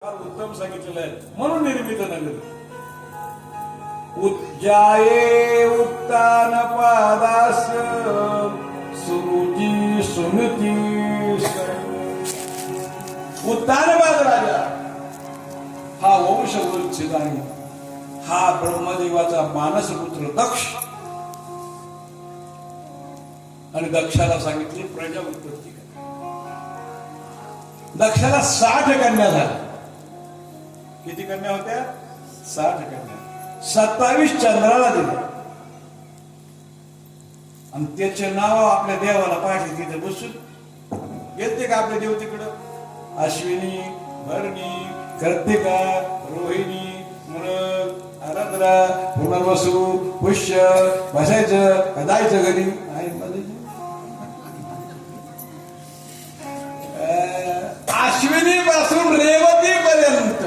उत्तम सांगितलेलं आहे म्हणून निर्मित नगर उज्जाये उत्तान पादास्य सुरुची सुमती उत्तानपाद राजा हा वंशवृच्छिद आहे. हा ब्रह्मदेवाचा मानसपुत्र दक्ष आणि दक्षाला सांगितली प्रजा उत्पत्ती करा. दक्षाला 60 कन्या झाल्या. किती कन्या होत्या? 60 कन्या. 27 चंद्राला दिले आणि त्याचे नाव आपल्या देवाला पाहिजे तिथे बसून गेलते का आपले देव तिकडं? अश्विनी, भरणी, कर्तिका, रोहिणी, मृग, आराधना, पुनर्वसू, पुष्य, बसायचं जायचं घरी अश्विनी पासून रेवती पर्यंत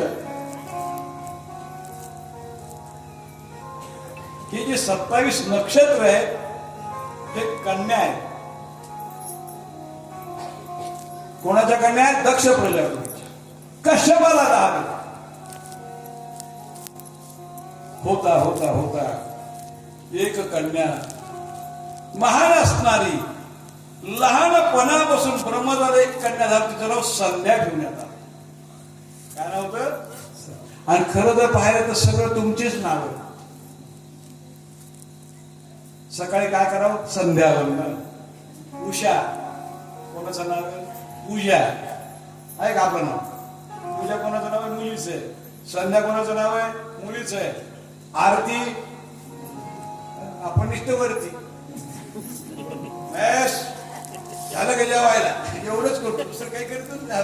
ही जी 27 नक्षत्र आहे ते कन्या आहेत. कोणाच्या कन्या आहेत? दक्ष प्रजापतीच्या. कश्यपाला दान होता होता होता एक कन्या महान असणारी लहानपणापासून ब्रह्मद्वार एक कन्या झाली. तिचं नाव संध्या ठेवण्यात आलं. काय नाव होतं? आणि खरं जर पाहिलं तर सगळं तुमचीच नाव आहे. सकाळी काय करावं? संध्यावंदन. उषा कोणाचं नाव आहे? पूजा आहे का आपलं नाव? पूजा कोणाचं नाव आहे? मुलीच आहे. संध्या कोणाचं नाव आहे? मुलीच आहे. आरती आपण निष्ठवरती झालं का जेवायला एवढंच करतो, दुसरं काही करतच नाही.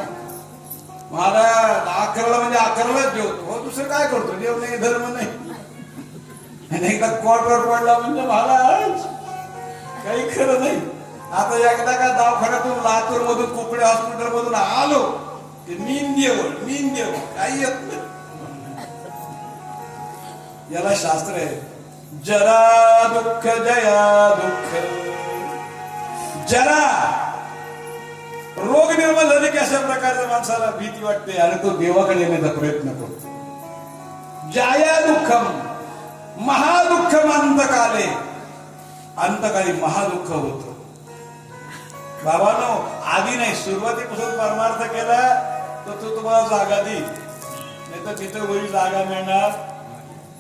महाराज 11ला म्हणजे 11लाच जेवतो. हो दुसरं काय करतो? जेवण नाही, धर्म नाही. आणि एकदा कोर्टवर पडला म्हणजे महाराज काही खरं नाही. आता एकदा का दवाखान्यातून लातूर मधून कोपडे हॉस्पिटल मधून आलो की नींद काही येत नाही. याला शास्त्र आहे जरा दुःख जया दुःख. जरा रोग निर्माण झाले की अशा प्रकारच्या माणसाला भीती वाटते आणि तो देवाकडे येण्याचा प्रयत्न करतो. जाया दुःखम महादुःखम अंतकाले. अंतकाळी महादुःख होत. बाबांनो आधी नाही, सुरुवातीपासून परमार्थ केला तर तो तुम्हाला जागा देईल. नाही तर तिथं वरी जागा मिळणार.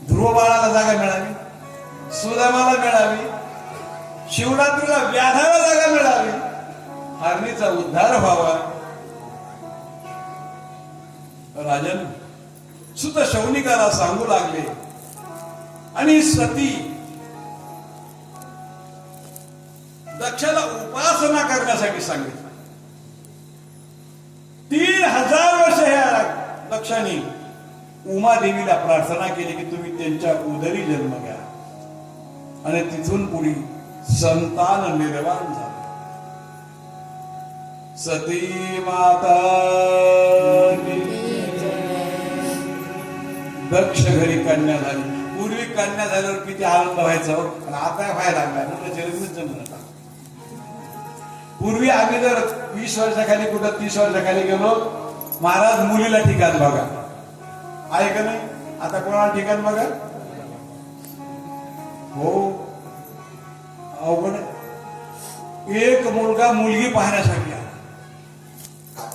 ध्रुव बाळाला जागा मिळावी, सुदामाला मिळावी, शिवरात्रीला व्याधाला जागा मिळावी, हरणीचा उद्धार व्हावा. राजन सुत शौनिकाला सांगू लागले आणि सती दक्षाला उपासना करण्यासाठी सांगितलं. 3000 वर्ष ह्या दक्षाने उमादेवीला प्रार्थना केली की तुम्ही त्यांच्या उदरी जन्म घ्या आणि तिथून पुढे संतान निर्माण झाले. सती माता दक्ष घरी कन्या झाली. पूर्वी कन्या झाल्यावर किती आनंद व्हायचा आणि आता व्हायला लागला. मुलाच जमलं. पूर्वी आम्ही जर 20 वर्षाखाली कुठं 30 वर्षाखाली गेलो, महाराज मुलीला ठिकाण बघा आहे का नाही? आता कोणाला ठिकाण बघा? हो अवघड. एक मुलगा मुलगी पाहण्यासाठी आला.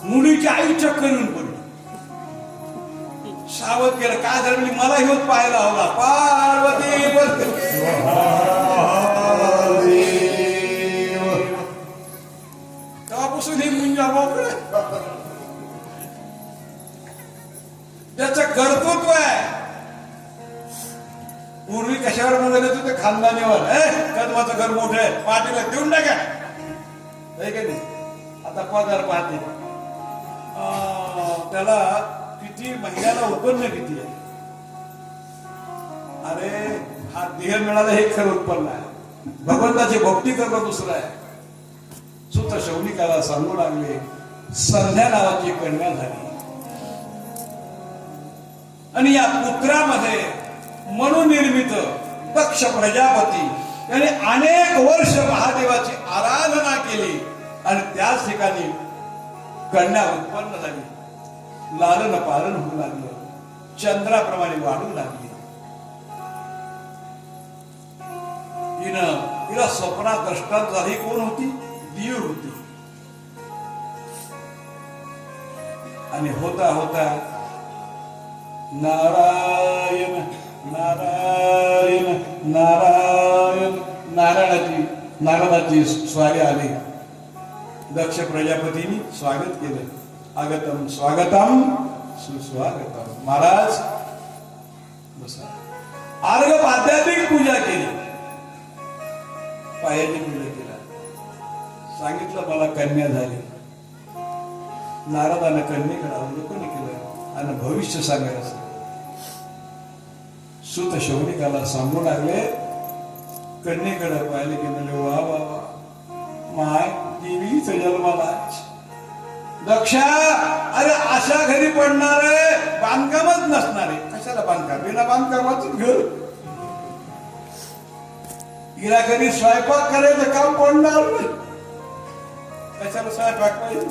मुलीची आई चक्कर येऊन पडली. सावध केलं. काय झालं? म्हणजे मला हेच पाहायला हवा. पार्वती तेव्हापासून ही मुंजा मोकळ. ज्याचं कर्तृत्व आहे. पूर्वी कशावर म्हणत होते? खानदानीवर. कदमाचं घर मोठं आहे, पाठीला देऊन टाका. आता पगार पाहते त्याला किती महिन्याला उत्पन्न किती आहे? अरे हा देह मिळाला हे खरं उत्पन्न आहे. भगवंताची भक्ती करणं दुसरं आहे. सुत शौनिकाला सांगू लागले. संध्या नावाची कन्या झाली आणि या पुत्रामध्ये मनोनिर्मित दक्ष प्रजापती याने अनेक वर्ष महादेवाची आराधना केली आणि त्याच ठिकाणी कन्या उत्पन्न झाली. लालन पालन होऊ लागलं, चंद्राप्रमाणे वाढू लागली. तिला स्वप्नात दृष्टांत झाली. कोण होती? देव होती. आणि होता होता नारायण नारायण नारायण नारदाची स्वारी आली. दक्ष प्रजापतींनी स्वागत केलं. आगतम स्वागतम सुस्वागतम. महाराज बसा. अर्घ आध्यात्मिक पूजा केली, पायाची पूजा केला. सांगितलं मला कन्या झाली. नारदानं कन्येकडे अवलोकन केलं आणि भविष्य सांगायला सांगितलं. सुत शौनिकाला सांगू लागले. कन्येकडे पाहिले की म्हणजे वा वा वा, माय देवीच जन्माला. दक्षा, अरे अशा घरी पडणार आहे, बांधकामच नसणार आहे. कशाला बांधकाम? बिना बांधकामाच घर. हिला कधी स्वयंपाक करायचं काम पडणार नाही. कशाला स्वयंपाक पाहिजे?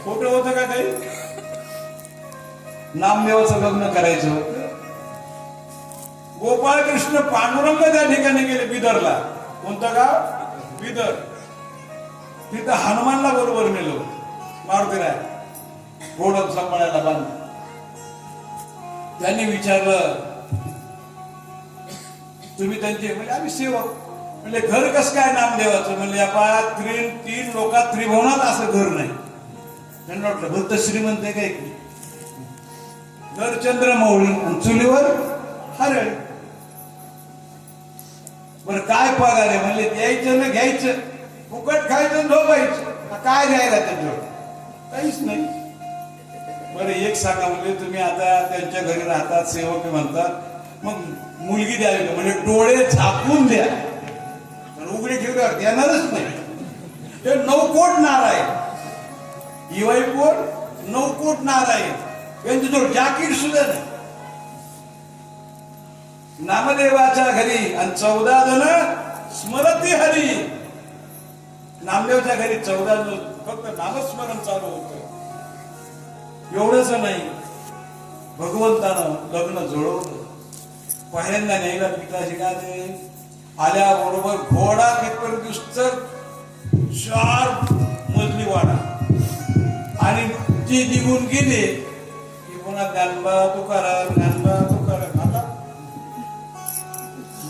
खोटं होतं का काही? नामदेवाचं लग्न करायचं होतं. गोपाळकृष्ण पांडुरंग त्या ठिकाणी गेले, बिदरला. कोणतं गाव? बिदर. तिथं हनुमानला बरोबर नेलं मारुतीराय, घोडं सांभाळायला बांध. त्यांनी विचारलं, तुम्ही त्यांचे? म्हणजे आम्ही सेवक. म्हणजे घर कसं काय नामदेवाचं? म्हणजे आपण तीन लोकात त्रिभुवनात असं घर नाही. त्यांना वाटलं भक्त श्रीमंत आहे काय की. घर चंद्रमौळी आणि चुलीवर हरळ. बरं काय पगार आहे? म्हणजे द्यायचं ना घ्यायचं, फुकट खायचं झोपायचं, काय द्यायला त्यांच्यावर? काहीच नाही. बरं एक सांगा, म्हणजे तुम्ही आता त्यांच्या घरी राहतात, सेवक म्हणतात, मग मुलगी द्यावी का? म्हणजे डोळे झाकून द्या, उघडे ठेवल्यावर देणारच नाही. ते 9 कोट नारायण, इवाई कोट 9 कोट नारायण, यांच्याजवळ जाकीट सुद्धा नाही. नामदेवाच्या घरी आणि 14 जण स्मरती हरी. नामदेवच्या घरी 14 जण फक्त नामस्मरण चालू होतं. एवढंच नाही, भगवंतानं लग्न जुळवलं. पहिल्यांदा न्यायला पिताजी का ते आल्याबरोबर घोडा तिथपर्यंत दिसत 4 मजली वाडा, आणि ती निघून गेले की पुन्हा ज्ञानबा तुकाराम ज्ञानबा तुकाराम. आता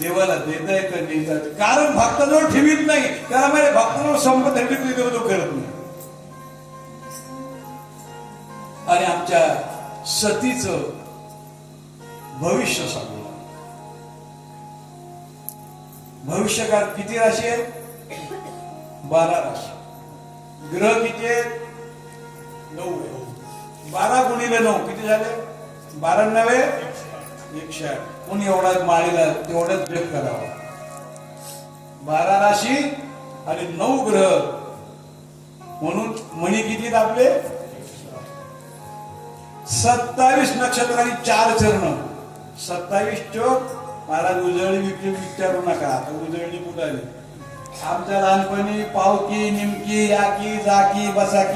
देवाला देता येतं देतात, कारण भक्ताजवळ ठेवीत नाही. त्याला माझ्या भक्ताजवळ संपत देव तो करत नाही. आणि आमच्या सतीचं भविष्य सांगू. भविष्यकाळ किती राशी आहे? 12 राशी. ग्रह किती आहेत? 9. 12 गुणिले 9 किती झाले? 12 नव्हे 108. कोणी एवढा माळीला तेवढंच जग करावं. 12 राशी आणि 9 ग्रह, म्हणून मणी किती आपले? 27 नक्षत्र आणि 4 चरण. 27 चोक. महाराज उजळणी विचारू नका, आता उजळणी कुठे आली? आमच्या लहानपणी पावकी निमकी याकी जाकी बसाकी